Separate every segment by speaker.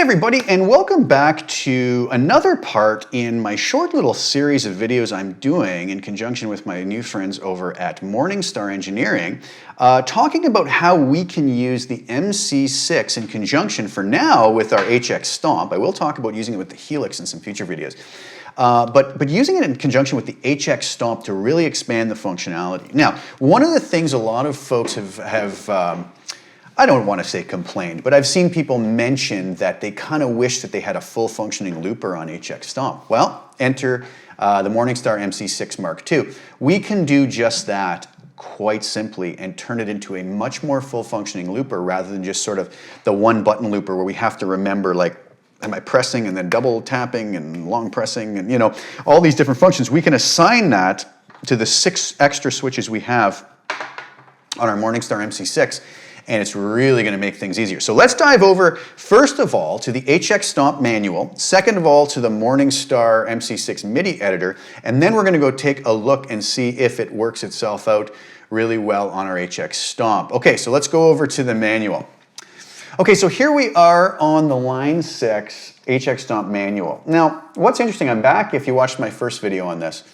Speaker 1: everybody, and welcome back to another part in my short little series of videos I'm doing in conjunction with my new friends over at Morningstar Engineering, talking about how we can use the MC6 in conjunction for now with our HX Stomp. I will talk about using it with the Helix in some future videos. But using it in conjunction with the HX Stomp to really expand the functionality. Now, one of the things a lot of folks have I don't want to say complained, but I've seen people mention that they kind of wish that they had a full functioning looper on HX Stomp. Well, enter the Morningstar MC6 Mkii. We can do just that quite simply and turn it into a much more full functioning looper rather than just sort of the one button looper where we have to remember, like, am I pressing and then double tapping and long pressing and, you know, all these different functions. We can assign that to the 6 extra switches we have on our Morningstar MC6. And it's really going to make things easier. So let's dive over, first of all, to the HX Stomp Manual, second of all, to the Morningstar MC6 Midi Editor, and then we're going to go take a look and see if it works itself out really well on our HX Stomp. Okay, so let's go over to the manual. Okay, so here we are on the line 6 HX Stomp Manual. Now, what's interesting, I'm back, if you watched my first video on this,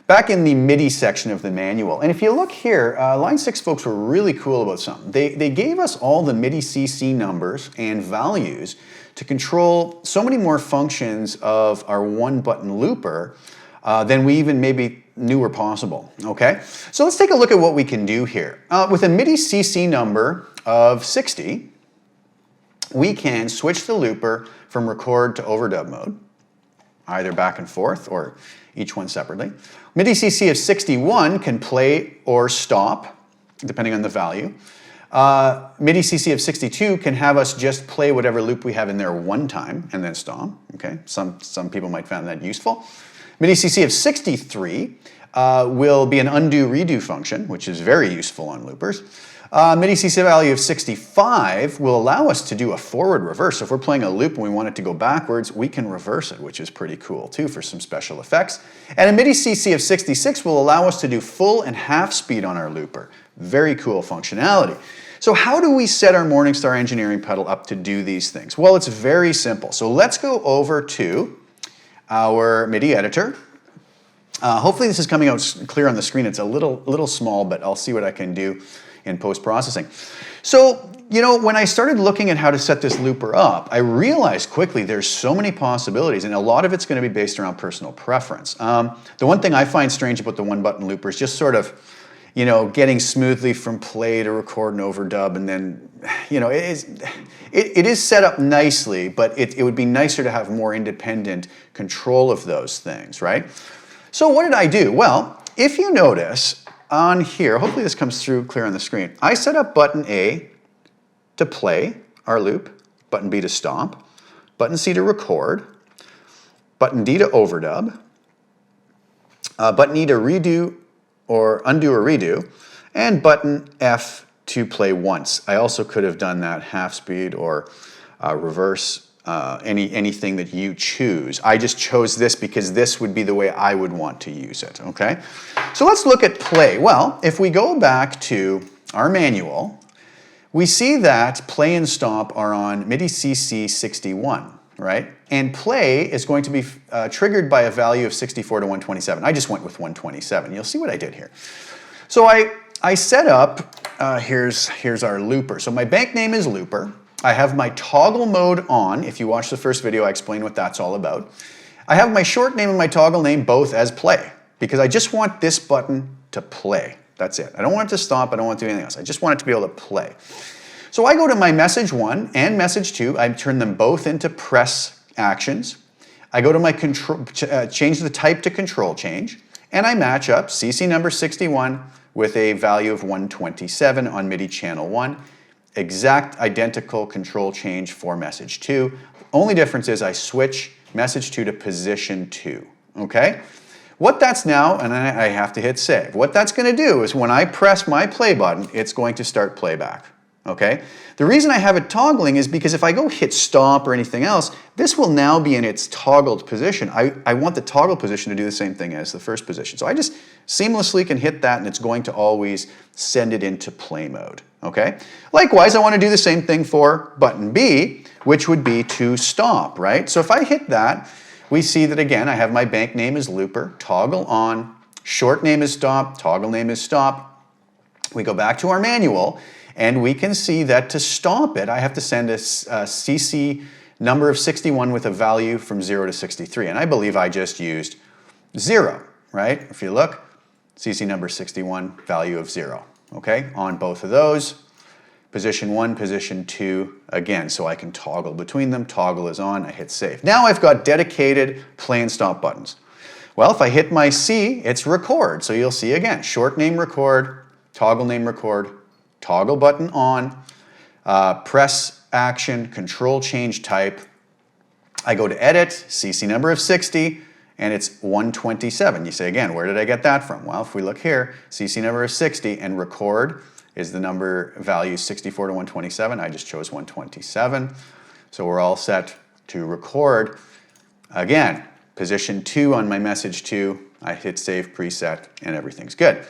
Speaker 1: back in the MIDI section of the manual. And if you look here, line 6 folks were really cool about something. They gave us all the MIDI CC numbers and values to control so many more functions of our one button looper than we even maybe knew were possible, okay? So let's take a look at what we can do here. With a MIDI CC number of 60, we can switch the looper from record to overdub mode, either back and forth or each one separately. MIDI CC of 61 can play or stop, depending on the value. MIDI CC of 62 can have us just play whatever loop we have in there one time and then stomp. Okay, some people might find that useful. MIDI CC of 63 will be an undo-redo function, which is very useful on loopers. MIDI CC value of 65 will allow us to do a forward reverse. So if we're playing a loop and we want it to go backwards, we can reverse it, which is pretty cool too for some special effects. And a MIDI CC of 66 will allow us to do full and half speed on our looper. Very cool functionality. So how do we set our Morningstar Engineering pedal up to do these things? Well, it's very simple. So let's go over to our MIDI Editor. Hopefully this is coming out clear on the screen. It's a little small, but I'll see what I can do in post-processing. So, you know, when I started looking at how to set this looper up, I realized quickly there's so many possibilities, and a lot of it's going to be based around personal preference. The one thing I find strange about the one-button looper is just sort of, you know, getting smoothly from play to record and overdub, and then, you know, it is set up nicely, but it would be nicer to have more independent control of those things, right? So what did I do? Well, if you notice, on here, hopefully this comes through clear on the screen, I set up button A to play our loop, button B to stomp, button C to record, button D to overdub, button E to redo or undo or redo, and button F to play once. I also could have done that half speed or reverse, anything that you choose. I just chose this because this would be the way I would want to use it, okay? So let's look at play. Well, if we go back to our manual, we see that play and stomp are on MIDI CC 61, right? And play is going to be triggered by a value of 64 to 127. I just went with 127. You'll see what I did here. So I set up, here's our looper. So my bank name is looper. I have my toggle mode on. If you watch the first video, I explain what that's all about. I have my short name and my toggle name both as play because I just want this button to play. That's it. I don't want it to stomp. I don't want it to do anything else. I just want it to be able to play. So I go to my message 1 and message 2. I turn them both into press actions. I go to my control, change the type to control change, and I match up CC number 61 with a value of 127 on MIDI channel 1. Exact identical control change for message 2. Only difference is I switch message 2 to position 2, okay? What that's now, and I have to hit save. What that's going to do is when I press my play button, it's going to start playback, okay? The reason I have it toggling is because if I go hit stop or anything else, this will now be in its toggled position. I want the toggle position to do the same thing as the first position. So I just seamlessly can hit that and it's going to always send it into play mode, okay? Likewise, I want to do the same thing for button B, which would be to stop, right? So if I hit that, we see that again, I have my bank name as looper, toggle on, short name is stop, toggle name is stop. We go back to our manual, and we can see that to stop it, I have to send a CC number of 61 with a value from 0 to 63. And I believe I just used 0, right? If you look, CC number 61, value of 0, okay? On both of those, position 1, position 2, again, so I can toggle between them. Toggle is on, I hit save. Now I've got dedicated play and stop buttons. Well, if I hit my C, it's record. So you'll see again, short name record, toggle name record, toggle button on, press action, control change type. I go to edit, CC number of 60, and it's 127. You say again, where did I get that from? Well, if we look here, CC number of 60 and record is the number value 64 to 127. I just chose 127. So we're all set to record. Again, position 2 on my message 2, I hit save preset and everything's good.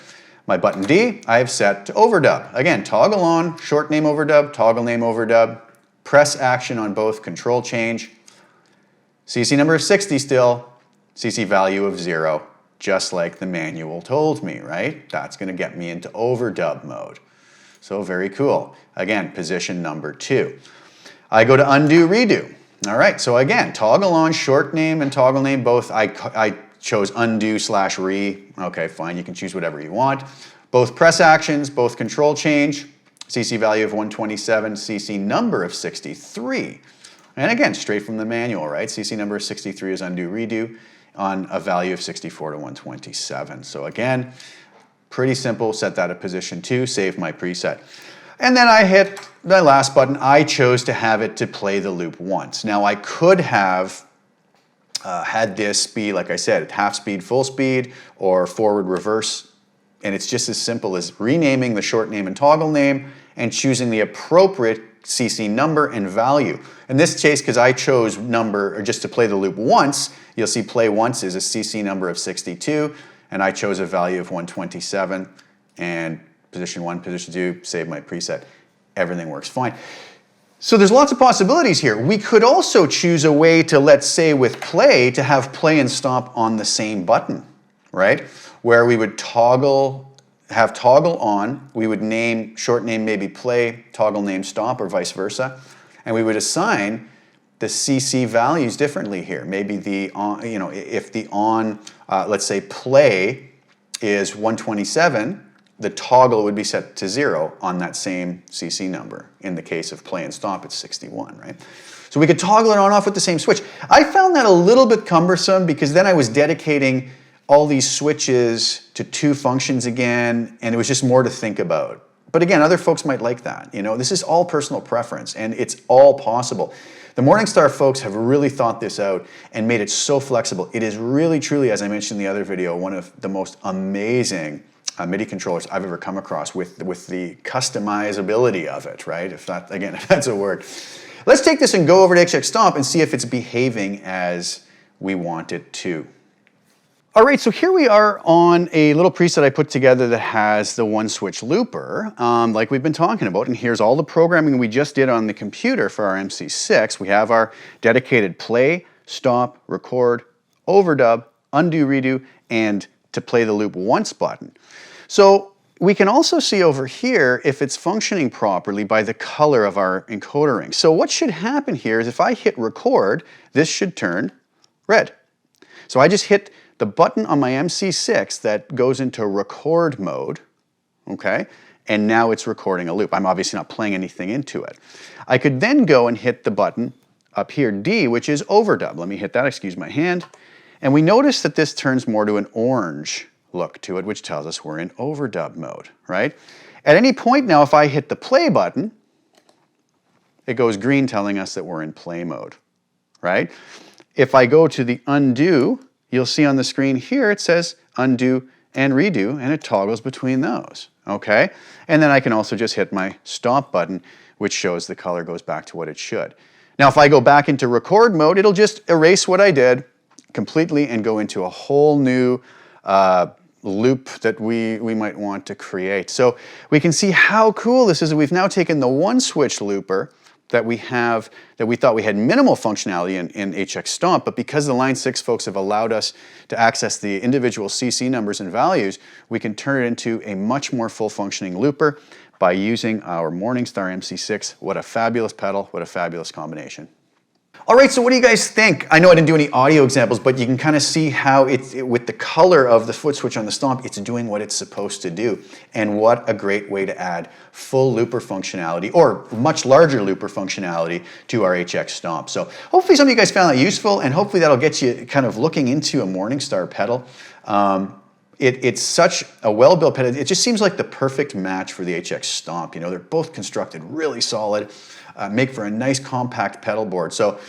Speaker 1: My button D, I have set to overdub. Again, toggle on, short name overdub, toggle name overdub, press action on both, control change, CC number of 60 still, CC value of 0, just like the manual told me, right? That's going to get me into overdub mode. So very cool. Again, position number 2. I go to undo, redo. All right, so again, toggle on, short name and toggle name both. I chose undo / re. Okay, fine, you can choose whatever you want. Both press actions, both control change, CC value of 127, CC number of 63. And again, straight from the manual, right? CC number of 63 is undo, redo on a value of 64 to 127. So again, pretty simple, set that at position 2, save my preset. And then I hit the last button. I chose to have it to play the loop once. Now I could have had this be, like I said, half speed, full speed, or forward, reverse. And it's just as simple as renaming the short name and toggle name and choosing the appropriate CC number and value. In this case, because I chose number, or just to play the loop once, you'll see play once is a CC number of 62, and I chose a value of 127, and position 1, position 2, save my preset. Everything works fine. So there's lots of possibilities here. We could also choose a way to, let's say with play, to have play and stop on the same button, right? Where we would have toggle on, we would name, short name maybe play, toggle name stop, or vice versa, and we would assign the CC values differently here. Maybe the on, if the on, let's say play is 127, the toggle would be set to 0 on that same CC number. In the case of play and stop, it's 61, right? So we could toggle it on off with the same switch. I found that a little bit cumbersome because then I was dedicating all these switches to 2 functions again, and it was just more to think about. But again, other folks might like that. This is all personal preference, and it's all possible. The Morningstar folks have really thought this out and made it so flexible. It is really, truly, as I mentioned in the other video, one of the most amazing MIDI controllers I've ever come across with the customizability of it, right? If that's a word. Let's take this and go over to HX Stomp and see if it's behaving as we want it to. All right, so here we are on a little preset I put together that has the one switch looper, like we've been talking about, and here's all the programming we just did on the computer for our MC6. We have our dedicated play, stop, record, overdub, undo, redo, and to play the loop once button. So we can also see over here if it's functioning properly by the color of our encoder ring. So what should happen here is if I hit record, this should turn red. So I just hit the button on my MC6 that goes into record mode, okay? And now it's recording a loop. I'm obviously not playing anything into it. I could then go and hit the button up here, D, which is overdub. Let me hit that, excuse my hand. And we notice that this turns more to an orange look to it, which tells us we're in overdub mode, right? At any point now, if I hit the play button, it goes green telling us that we're in play mode, right? If I go to the undo, you'll see on the screen here it says undo and redo, and it toggles between those, okay? And then I can also just hit my Stomp button, which shows the color goes back to what it should. Now, if I go back into record mode, it'll just erase what I did completely and go into a whole new loop that we might want to create. So we can see how cool this is. We've now taken the one switch looper that we thought we had minimal functionality in HX Stomp, but because the Line 6 folks have allowed us to access the individual CC numbers and values, we can turn it into a much more full functioning looper by using our Morningstar MC6. What a fabulous pedal, what a fabulous combination. All right, so what do you guys think? I know I didn't do any audio examples, but you can kind of see how with the color of the foot switch on the Stomp, it's doing what it's supposed to do. And what a great way to add full looper functionality, or much larger looper functionality, to our HX Stomp. So hopefully some of you guys found that useful, and hopefully that'll get you kind of looking into a Morningstar pedal. It's such a well-built pedal. It just seems like the perfect match for the HX Stomp. You know, they're both constructed really solid, make for a nice compact pedal board. So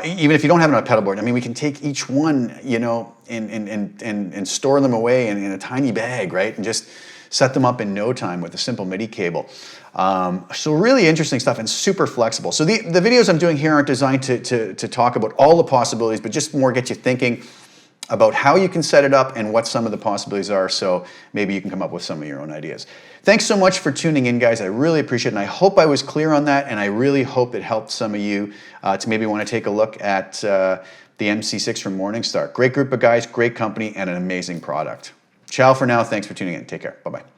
Speaker 1: even if you don't have it on a pedal board, I mean, we can take each one, you know, and store them away in a tiny bag, right? And just set them up in no time with a simple MIDI cable. So really interesting stuff and super flexible. So the videos I'm doing here aren't designed to talk about all the possibilities, but just more get you thinking about how you can set it up and what some of the possibilities are, so maybe you can come up with some of your own ideas. Thanks so much for tuning in, guys. I really appreciate it, and I hope I was clear on that, and I really hope it helped some of you to maybe want to take a look at the MC6 from Morningstar. Great group of guys, great company, and an amazing product. Ciao for now. Thanks for tuning in. Take care. Bye-bye.